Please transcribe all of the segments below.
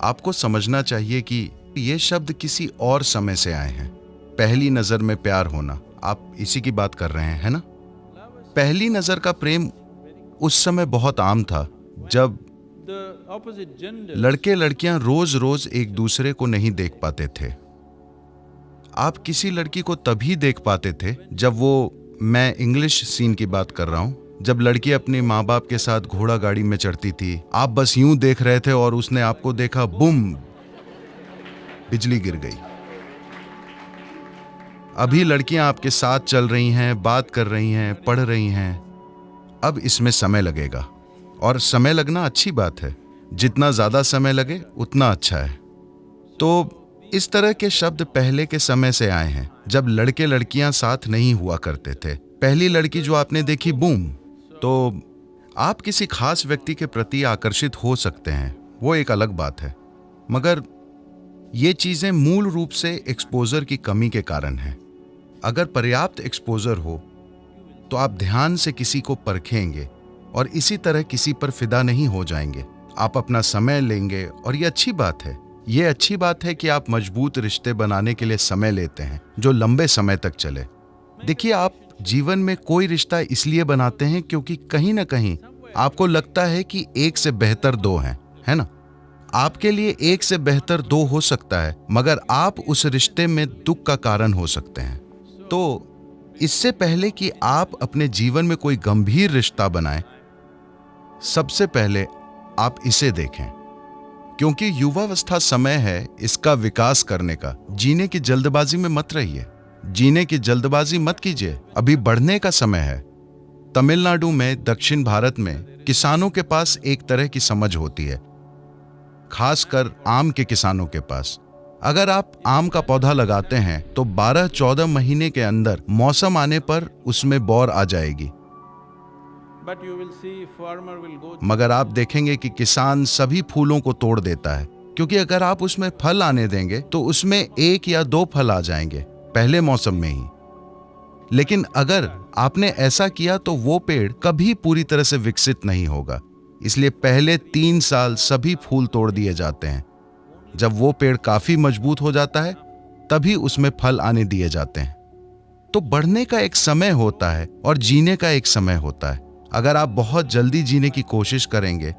आपको समझना चाहिए कि ये शब्द किसी और समय से आए हैं। पहली नजर में प्यार होना, आप इसी की बात कर रहे हैं, है ना? पहली नजर का प्रेम उस समय बहुत आम था, जब लड़के लड़कियां रोज रोज एक दूसरे को नहीं देख पाते थे। आप किसी लड़की को तभी देख पाते थे जब वो, मैं इंग्लिश सीन की बात कर रहा हूं, जब लड़की अपने माँ बाप के साथ घोड़ा गाड़ी में चढ़ती थी, आप बस यूं देख रहे थे और उसने आपको देखा, बुम, बिजली गिर गई। अभी लड़कियां आपके साथ चल रही हैं, बात कर रही हैं, पढ़ रही हैं। अब इसमें समय लगेगा, और समय लगना अच्छी बात है। जितना ज्यादा समय लगे उतना अच्छा है। तो इस तरह के शब्द पहले के समय से आए हैं, जब लड़के लड़कियां साथ नहीं हुआ करते थे। पहली लड़की जो आपने देखी, बूम। तो आप किसी खास व्यक्ति के प्रति आकर्षित हो सकते हैं, वो एक अलग बात है, मगर ये चीजें मूल रूप से एक्सपोजर की कमी के कारण हैं। अगर पर्याप्त एक्सपोजर हो तो आप ध्यान से किसी को परखेंगे और इसी तरह किसी पर फिदा नहीं हो जाएंगे। आप अपना समय लेंगे, और ये अच्छी बात है। ये अच्छी बात है कि आप मजबूत रिश्ते बनाने के लिए समय लेते हैं जो लंबे समय तक चले। देखिए, आप जीवन में कोई रिश्ता इसलिए बनाते हैं क्योंकि कहीं ना कहीं आपको लगता है कि एक से बेहतर दो हैं, है ना? आपके लिए एक से बेहतर दो हो सकता है, मगर आप उस रिश्ते में दुख का कारण हो सकते हैं। तो इससे पहले कि आप अपने जीवन में कोई गंभीर रिश्ता बनाएं, सबसे पहले आप इसे देखें, क्योंकि युवावस्था समय है इसका विकास करने का। जीने की जल्दबाजी में मत रहिए, जीने की जल्दबाजी मत कीजिए, अभी बढ़ने का समय है। तमिलनाडु में, दक्षिण भारत में किसानों के पास एक तरह की समझ होती है, खासकर आम के किसानों के पास। अगर आप आम का पौधा लगाते हैं तो 12-14 महीने के अंदर मौसम आने पर उसमें बौर आ जाएगी। मगर आप देखेंगे कि किसान सभी फूलों को तोड़ देता है, क्योंकि अगर आप उसमें फल आने देंगे तो उसमें 1 या 2 फल आ जाएंगे पहले मौसम में ही। लेकिन अगर आपने ऐसा किया तो वो पेड़ कभी पूरी तरह से विकसित नहीं होगा। इसलिए पहले 3 साल सभी फूल तोड़ दिए जाते हैं। जब वो पेड़ काफी मजबूत हो जाता है तभी उसमें फल आने दिए जाते हैं। तो बढ़ने का एक समय होता है और जीने का एक समय होता है। अगर आप बहुत जल्दी जीने की कोशिश करेंगे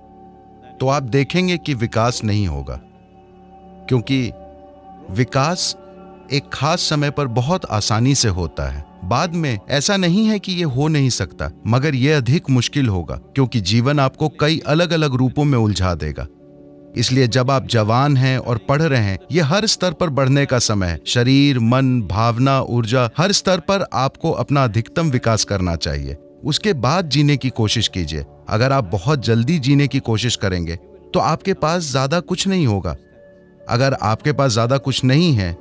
तो आप देखेंगे कि विकास नहीं होगा, क्योंकि विकास एक खास समय पर बहुत आसानी से होता है। बाद में ऐसा नहीं है कि ये हो नहीं सकता, मगर यह अधिक मुश्किल होगा, क्योंकि जीवन आपको कई अलग अलग रूपों में उलझा देगा। इसलिए जब आप जवान हैं और पढ़ रहे हैं, ये हर स्तर पर बढ़ने का समय है। शरीर, मन, भावना, ऊर्जा, हर स्तर पर आपको अपना अधिकतम विकास करना चाहिए। उसके बाद जीने की कोशिश कीजिए। अगर आप बहुत जल्दी जीने की कोशिश करेंगे तो आपके पास ज्यादा कुछ नहीं होगा। अगर आपके पास ज्यादा कुछ नहीं है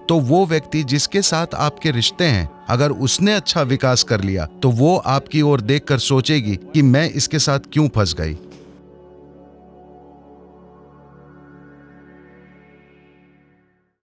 तो वो व्यक्ति जिसके साथ आपके रिश्ते हैं, अगर उसने अच्छा विकास कर लिया तो वो आपकी ओर देखकर सोचेगी कि मैं इसके साथ क्यों फंस गई।